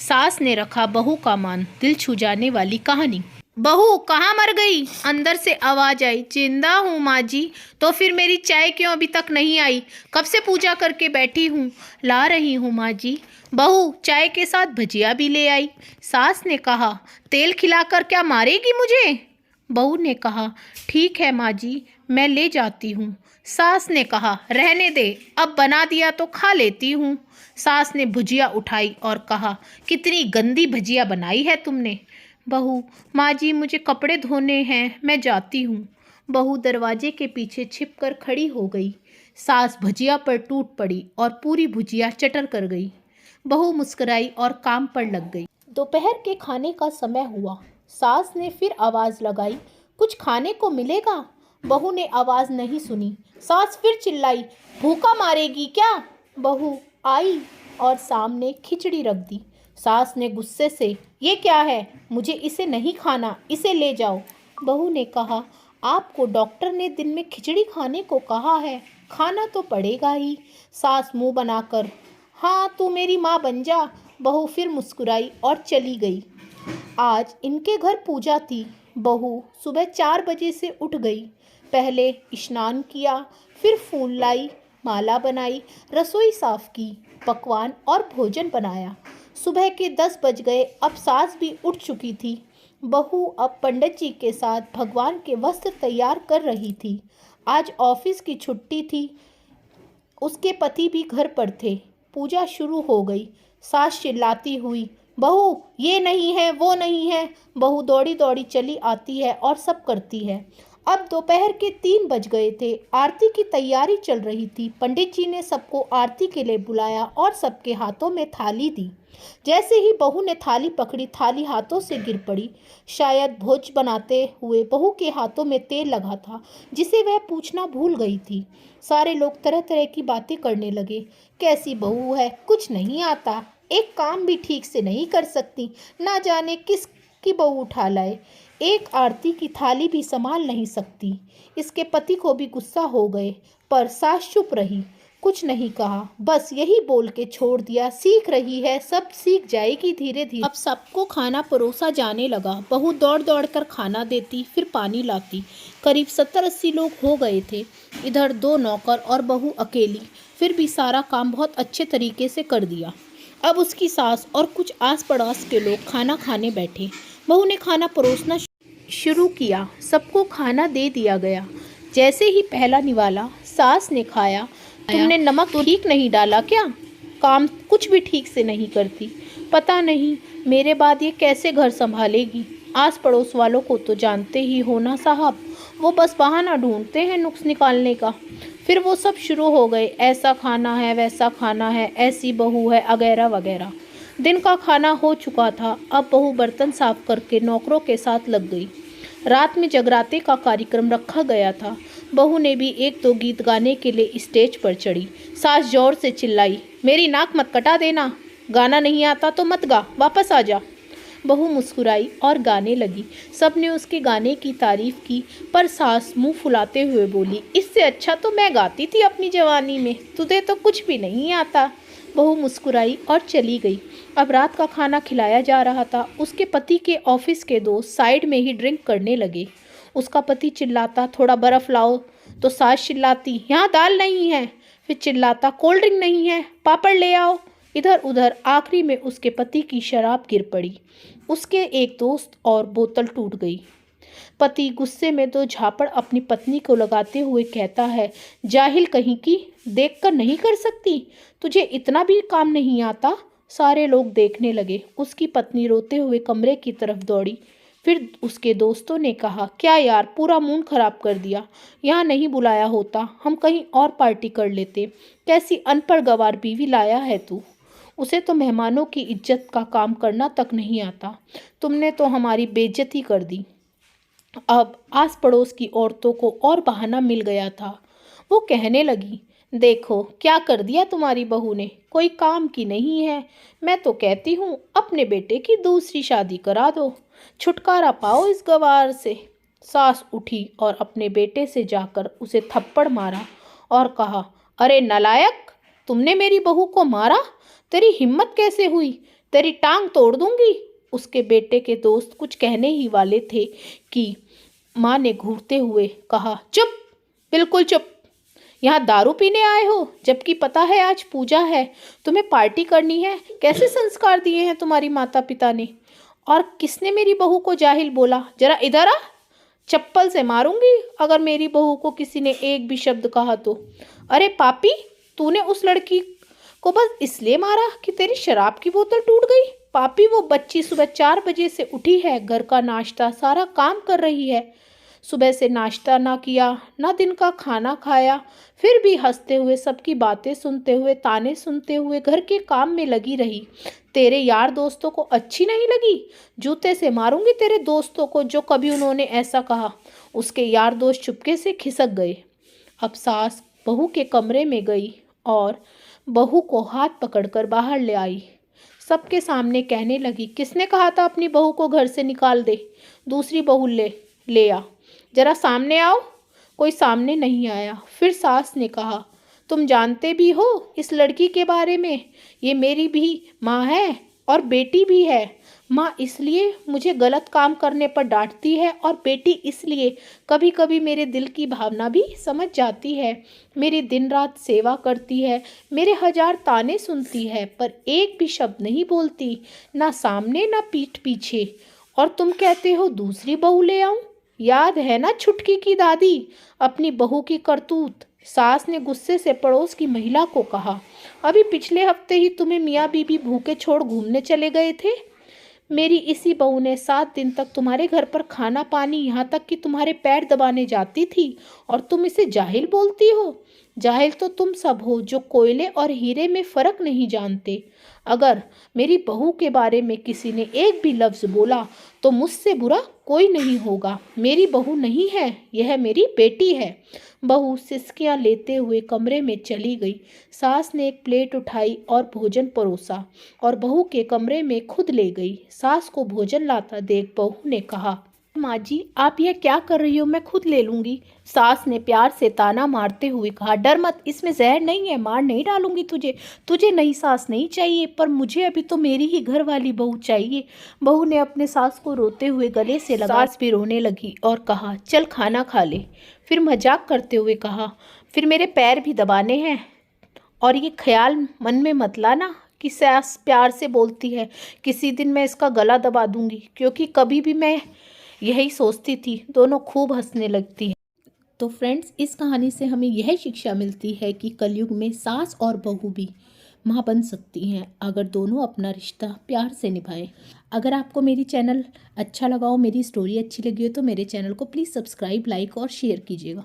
सास ने रखा बहू का मान, दिल छू जाने वाली कहानी। बहू कहाँ मर गई? अंदर से आवाज आई। जिंदा हूँ माँ जी। तो फिर मेरी चाय क्यों अभी तक नहीं आई? कब से पूजा करके बैठी हूँ। ला रही हूँ माँ जी। बहू चाय के साथ भजिया भी ले आई। सास ने कहा, तेल खिलाकर क्या मारेगी मुझे? बहू ने कहा, ठीक है माँ जी, मैं ले जाती हूँ। सास ने कहा, रहने दे, अब बना दिया तो खा लेती हूँ। सास ने भुजिया उठाई और कहा, कितनी गंदी भजिया बनाई है तुमने। बहू, माँ जी मुझे कपड़े धोने हैं, मैं जाती हूँ। बहू दरवाजे के पीछे छिपकर खड़ी हो गई। सास भजिया पर टूट पड़ी और पूरी भुजिया चटर कर गई। बहू मुस्कुराई और काम पर लग गई। दोपहर के खाने का समय हुआ। सास ने फिर आवाज लगाई, कुछ खाने को मिलेगा? बहू ने आवाज नहीं सुनी। सास फिर चिल्लाई, भूखा मारेगी क्या? बहू आई और सामने खिचड़ी रख दी। सास ने गुस्से से, ये क्या है? मुझे इसे नहीं खाना, इसे ले जाओ। बहू ने कहा, आपको डॉक्टर ने दिन में खिचड़ी खाने को कहा है, खाना तो पड़ेगा ही। सास मुंह बनाकर, हाँ तू मेरी माँ बन जा। बहू फिर मुस्कुराई और चली गई। आज इनके घर पूजा थी। बहू सुबह 4 बजे से उठ गई। पहले स्नान किया, फिर फूल लाई, माला बनाई, रसोई साफ की, पकवान और भोजन बनाया। सुबह के 10 बज गए। अब सास भी उठ चुकी थी। बहू अब पंडित जी के साथ भगवान के वस्त्र तैयार कर रही थी। आज ऑफिस की छुट्टी थी। उसके पति भी घर पर थे। पूजा शुरू हो गई। सास चिल्लाती हुई, बहू ये नहीं है, वो नहीं है। बहू दौड़ी दौड़ी चली आती है और सब करती है। अब दोपहर के 3 बज गए थे। आरती की तैयारी चल रही थी। पंडित जी ने सबको आरती के लिए बुलाया और सबके हाथों में थाली दी। जैसे ही बहू ने थाली पकड़ी, थाली हाथों से गिर पड़ी। शायद भोज बनाते हुए बहू के हाथों में तेल लगा था, जिसे वह पूछना भूल गई थी। सारे लोग तरह तरह की बातें करने लगे। कैसी बहू है, कुछ नहीं आता, एक काम भी ठीक से नहीं कर सकती, ना जाने किस की बहू उठा लाए, एक आरती की थाली भी संभाल नहीं सकती। इसके पति को भी गुस्सा हो गए, पर सास चुप रही, कुछ नहीं कहा, बस यही बोल के छोड़ दिया, सीख रही है, सब सीख जाएगी धीरे धीरे। अब सबको खाना परोसा जाने लगा। बहू दौड़ दौड़ कर खाना देती, फिर पानी लाती। करीब 70-80 लोग हो गए थे। इधर 2 नौकर और बहू अकेली, फिर भी सारा काम बहुत अच्छे तरीके से कर दिया। अब उसकी सास और कुछ आस पड़ोस के लोग खाना खाने बैठे। बहू ने खाना परोसना शुरू किया। सबको खाना दे दिया गया। जैसे ही पहला निवाला सास ने खाया, तुमने नमक ठीक नहीं डाला क्या? काम कुछ भी ठीक से नहीं करती, पता नहीं मेरे बाद ये कैसे घर संभालेगी। आस पड़ोस वालों को तो जानते ही हो ना साहब, वो बस बहाना ढूंढते हैं नुक्स निकालने का। फिर वो सब शुरू हो गए, ऐसा खाना है, वैसा खाना है, ऐसी बहू है, वगैरह वगैरह। दिन का खाना हो चुका था। अब बहू बर्तन साफ करके नौकरों के साथ लग गई। रात में जगराते का कार्यक्रम रखा गया था। बहू ने भी 1-2 गीत गाने के लिए स्टेज पर चढ़ी। सास जोर से चिल्लाई, मेरी नाक मत कटा देना, गाना नहीं आता तो मत गा, वापस आ जा। बहू मुस्कुराई और गाने लगी। सबने उसके गाने की तारीफ की, पर सास मुंह फुलाते हुए बोली, इससे अच्छा तो मैं गाती थी अपनी जवानी में, तुझे तो कुछ भी नहीं आता। बहू मुस्कुराई और चली गई। अब रात का खाना खिलाया जा रहा था। उसके पति के ऑफिस के दोस्त साइड में ही ड्रिंक करने लगे। उसका पति चिल्लाता, थोड़ा बर्फ़ लाओ, तो सास चिल्लाती, यहाँ दाल नहीं है। फिर चिल्लाता, कोल्ड ड्रिंक नहीं है, पापड़ ले आओ। इधर उधर आखिरी में उसके पति की शराब गिर पड़ी। उसके एक दोस्त और बोतल टूट गई। पति गुस्से में 2 झापड़ अपनी पत्नी को लगाते हुए कहता है, जाहिल कहीं की, देखकर नहीं कर सकती, तुझे इतना भी काम नहीं आता। सारे लोग देखने लगे। उसकी पत्नी रोते हुए कमरे की तरफ दौड़ी। फिर उसके दोस्तों ने कहा, क्या यार, पूरा मूड खराब कर दिया, यहाँ नहीं बुलाया होता, हम कहीं और पार्टी कर लेते। कैसी अनपढ़ गंवार बीवी लाया है तू, उसे तो मेहमानों की इज्जत का काम करना तक नहीं आता। तुमने तो हमारी बेइज्जती कर दी। अब आस पड़ोस की औरतों को और बहाना मिल गया था। वो कहने लगी, देखो क्या कर दिया तुम्हारी बहू ने, कोई काम की नहीं है। मैं तो कहती हूँ अपने बेटे की दूसरी शादी करा दो, छुटकारा पाओ इस गवार से। सास उठी और अपने बेटे से जाकर उसे थप्पड़ मारा और कहा, अरे नालायक, तुमने मेरी बहू को मारा, तेरी हिम्मत कैसे हुई? तेरी टांग तोड़ दूंगी। उसके बेटे के दोस्त कुछ कहने ही वाले थे कि माँ ने घूरते हुए कहा, चुप, बिल्कुल चुप। यहाँ दारू पीने आए हो, जबकि पता है आज पूजा है, तुम्हें पार्टी करनी है। कैसे संस्कार दिए हैं तुम्हारी माता पिता ने? और किसने मेरी बहू को जाहिल बोला? जरा इधर आ, चप्पल से मारूंगी अगर मेरी बहू को किसी ने एक भी शब्द कहा तो। अरे पापी, तूने उस लड़की को बस इसलिए मारा कि तेरी शराब की बोतल टूट गई? पापी, वो बच्ची सुबह 4 बजे से उठी है, घर का नाश्ता सारा काम कर रही है। सुबह से नाश्ता ना किया, ना दिन का खाना खाया, फिर भी हंसते हुए, सबकी बातें सुनते हुए, ताने सुनते हुए घर के काम में लगी रही। तेरे यार दोस्तों को अच्छी नहीं लगी? जूते से मारूंगी तेरे दोस्तों को जो कभी उन्होंने ऐसा कहा। उसके यार दोस्त चुपके से खिसक गए। अब सास बहू के कमरे में गई और बहू को हाथ पकड़कर बाहर ले आई। सबके सामने कहने लगी, किसने कहा था अपनी बहू को घर से निकाल दे? दूसरी बहू ले आ, जरा सामने आओ। कोई सामने नहीं आया। फिर सास ने कहा, तुम जानते भी हो इस लड़की के बारे में? ये मेरी भी माँ है और बेटी भी है। माँ इसलिए मुझे गलत काम करने पर डांटती है और बेटी इसलिए कभी कभी मेरे दिल की भावना भी समझ जाती है। मेरी दिन रात सेवा करती है, मेरे 1000 ताने सुनती है, पर एक भी शब्द नहीं बोलती, ना सामने ना पीठ पीछे। और तुम कहते हो दूसरी बहू ले आऊं? याद है ना छुटकी की दादी, अपनी बहू की करतूत? सास ने गुस्से से पड़ोस की महिला को कहा, अभी पिछले हफ्ते ही तुम्हें मियाँ बीबी भूखे छोड़ घूमने चले गए थे। मेरी इसी बहू ने 7 दिन तक तुम्हारे घर पर खाना पानी, यहाँ तक कि तुम्हारे पैर दबाने जाती थी, और तुम इसे जाहिल बोलती हो? जाहिल तो तुम सब हो जो कोयले और हीरे में फ़र्क नहीं जानते। अगर मेरी बहू के बारे में किसी ने एक भी लफ्ज़ बोला तो मुझसे बुरा कोई नहीं होगा। मेरी बहू नहीं है, यह मेरी बेटी है। बहू सिसकियां लेते हुए कमरे में चली गई। सास ने एक प्लेट उठाई और भोजन परोसा और बहू के कमरे में खुद ले गई। सास को भोजन लाता देख बहू ने कहा, माँ जी आप यह क्या कर रही हो? मैं खुद ले लूँगी। सास ने प्यार से ताना मारते हुए कहा, डर मत, इसमें जहर नहीं है, मार नहीं डालूंगी तुझे। तुझे नई सास नहीं चाहिए, पर मुझे अभी तो मेरी ही घर वाली बहू चाहिए। बहू ने अपने सास को रोते हुए गले से लगा। सास भी रोने लगी और कहा, चल खाना खा ले। फिर मजाक करते हुए कहा, फिर मेरे पैर भी दबाने हैं। और ये ख्याल मन में मत लाना कि सास प्यार से बोलती है, किसी दिन मैं इसका गला दबा दूंगी, क्योंकि कभी भी मैं यही सोचती थी। दोनों खूब हंसने लगती हैं। तो फ्रेंड्स, इस कहानी से हमें यह शिक्षा मिलती है कि कलयुग में सास और बहू भी माँ बन सकती हैं, अगर दोनों अपना रिश्ता प्यार से निभाएं। अगर आपको मेरी चैनल अच्छा लगा हो, मेरी स्टोरी अच्छी लगी हो, तो मेरे चैनल को प्लीज़ सब्सक्राइब, लाइक और शेयर कीजिएगा।